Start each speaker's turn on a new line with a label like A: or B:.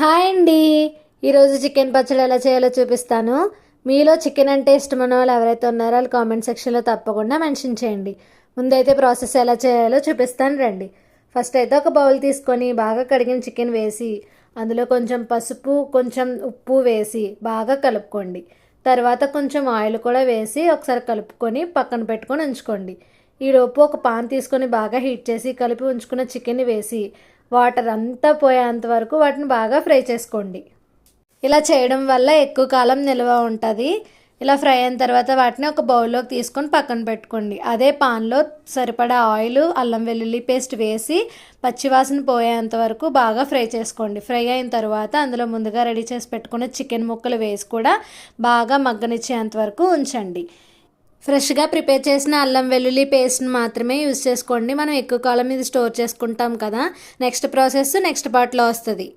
A: Hi అండి. ఈరోజు chicken పచ్చడి ఎలా చేయాలో చూపిస్తాను. మీలో చికెన్ అంటే ఇష్టమైన వాళ్ళు ఎవరైతే ఉన్నారో వాళ్ళు కామెంట్ సెక్షన్లో తప్పకుండా మెన్షన్ చేయండి. ముందైతే ప్రాసెస్ ఎలా చేయాలో చూపిస్తాను రండి. ఫస్ట్ అయితే ఒక బౌల్ తీసుకొని బాగా కడిగిన చికెన్ వేసి అందులో కొంచెం పసుపు కొంచెం ఉప్పు వేసి బాగా కలుపుకోండి. తర్వాత కొంచెం ఆయిల్ కూడా వేసి ఒకసారి కలుపుకొని పక్కన పెట్టుకొని ఉంచుకోండి. ఈలోపు ఒక పాన్ తీసుకొని బాగా హీట్ చేసి కలిపి ఉంచుకున్న చికెన్ని వేసి వాటర్ అంతా పోయేంత వరకు వాటిని బాగా ఫ్రై చేసుకోండి. ఇలా చేయడం వల్ల ఎక్కువ కాలం నిల్వ ఉంటుంది. ఇలా ఫ్రై అయిన తర్వాత వాటిని ఒక బౌల్లోకి తీసుకొని పక్కన పెట్టుకోండి. అదే పాన్లో సరిపడా ఆయిల్, అల్లం వెల్లుల్లి పేస్ట్ వేసి పచ్చివాసన పోయేంత వరకు బాగా ఫ్రై చేసుకోండి. ఫ్రై అయిన తర్వాత అందులో ముందుగా రెడీ చేసి పెట్టుకున్న చికెన్ ముక్కలు వేసి కూడా బాగా మగ్గనిచ్చేంత వరకు ఉంచండి. ఫ్రెష్గా ప్రిపేర్ చేసిన అల్లం వెల్లుల్లి పేస్ట్ని మాత్రమే యూజ్ చేసుకోండి. మనం ఎక్కువ కాలం ఇది స్టోర్ చేసుకుంటాం కదా. నెక్స్ట్ ప్రాసెస్ నెక్స్ట్ పార్ట్లో వస్తుంది.